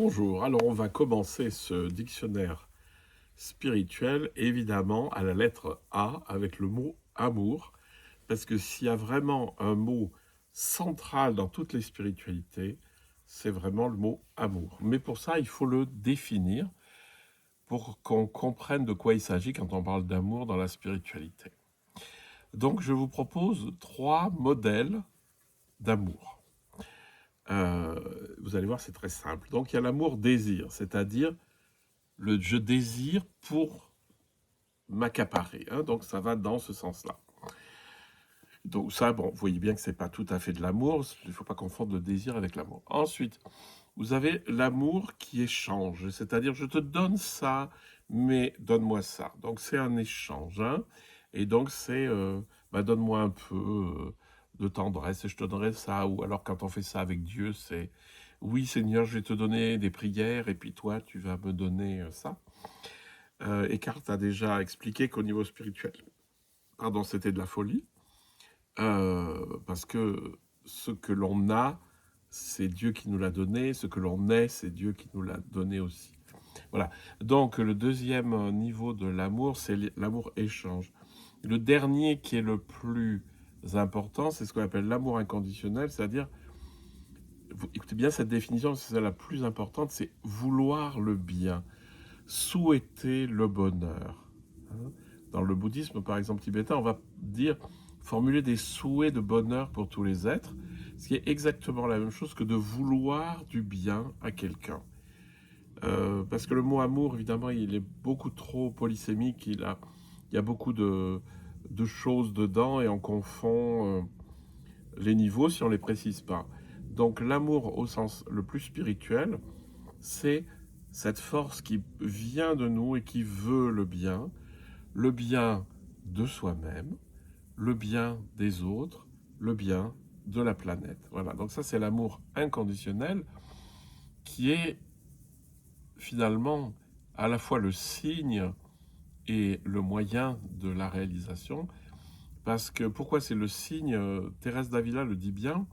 Bonjour, alors on va commencer ce dictionnaire spirituel évidemment à la lettre A avec le mot amour, parce que s'il y a vraiment un mot central dans toutes les spiritualités, c'est vraiment le mot amour. Mais pour ça, il faut le définir pour qu'on comprenne de quoi il s'agit quand on parle d'amour dans la spiritualité. Donc je vous propose 3 modèles d'amour. Vous allez voir, c'est très simple. Donc il y a l'amour-désir, c'est-à-dire je désire pour m'accaparer, hein, donc ça va dans ce sens-là. Donc ça, bon, vous voyez bien que c'est pas tout à fait de l'amour, il ne faut pas confondre le désir avec l'amour. Ensuite, vous avez l'amour qui échange, c'est-à-dire je te donne ça, mais donne-moi ça. Donc c'est un échange, hein, et donc c'est donne-moi un peu de tendresse et je te donnerai ça. Ou alors quand on fait ça avec Dieu, c'est oui Seigneur, je vais te donner des prières et puis toi tu vas me donner ça. Eckhart a déjà expliqué qu'au niveau spirituel, pardon, c'était de la folie, parce que ce que l'on a, c'est Dieu qui nous l'a donné, ce que l'on est, c'est Dieu qui nous l'a donné aussi. Voilà. Donc le deuxième niveau de l'amour, c'est l'amour échange. Le dernier qui est le plus important, c'est ce qu'on appelle l'amour inconditionnel, c'est-à-dire, écoutez bien cette définition, c'est la plus importante, c'est vouloir le bien, souhaiter le bonheur. Hein. Dans le bouddhisme, par exemple, tibétain, on va dire formuler des souhaits de bonheur pour tous les êtres, ce qui est exactement la même chose que de vouloir du bien à quelqu'un. Parce que le mot amour, évidemment, il est beaucoup trop polysémique, il y a beaucoup de choses dedans et on confond les niveaux si on ne les précise pas. Donc l'amour au sens le plus spirituel, c'est cette force qui vient de nous et qui veut le bien de soi-même, le bien des autres, le bien de la planète. Voilà, donc ça c'est l'amour inconditionnel qui est finalement à la fois le signe et le moyen de la réalisation. Parce que pourquoi c'est le signe, Thérèse d'Avila le dit bien,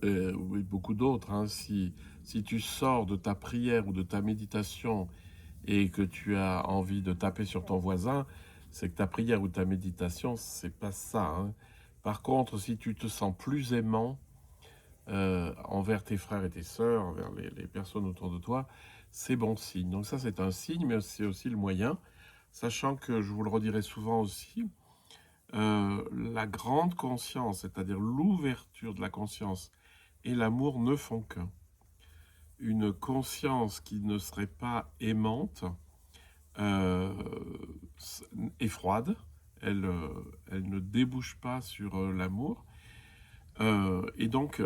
oui, beaucoup d'autres, hein, si tu sors de ta prière ou de ta méditation et que tu as envie de taper sur ton voisin, c'est que ta prière ou ta méditation, c'est pas ça. Hein. Par contre, si tu te sens plus aimant envers tes frères et tes sœurs, envers les personnes autour de toi, c'est bon signe. Donc ça, c'est un signe, mais c'est aussi le moyen, sachant que, je vous le redirai souvent aussi, la grande conscience, c'est-à-dire l'ouverture de la conscience et l'amour ne font qu'un. Une conscience qui ne serait pas aimante euh, est froide, elle ne débouche pas sur l'amour. Et donc,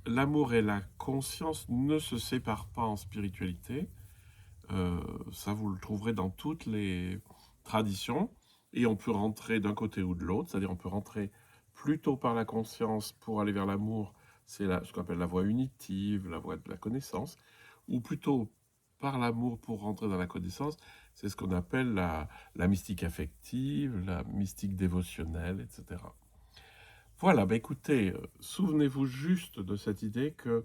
l'amour et la conscience ne se séparent pas en spiritualité. Ça, vous le trouverez dans toutes les traditions. Et on peut rentrer d'un côté ou de l'autre, c'est-à-dire on peut rentrer plutôt par la conscience pour aller vers l'amour, c'est ce qu'on appelle la voie unitive, la voie de la connaissance, ou plutôt par l'amour pour rentrer dans la connaissance, c'est ce qu'on appelle la mystique affective, la mystique dévotionnelle, etc. Voilà, bah écoutez, souvenez-vous juste de cette idée que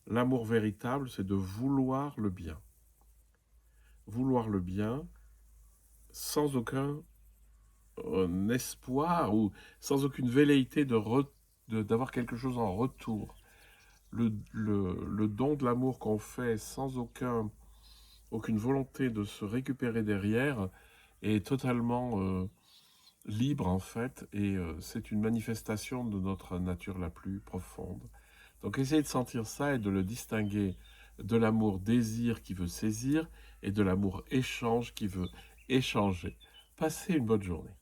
l'amour véritable, c'est de vouloir le bien. Vouloir le bien sans aucun espoir ou sans aucune velléité d'avoir quelque chose en retour. Le don de l'amour qu'on fait sans aucune volonté de se récupérer derrière est totalement libre en fait, et c'est une manifestation de notre nature la plus profonde. Donc essayez de sentir ça et de le distinguer de l'amour désir qui veut saisir et de l'amour échange qui veut échanger. Passez une bonne journée.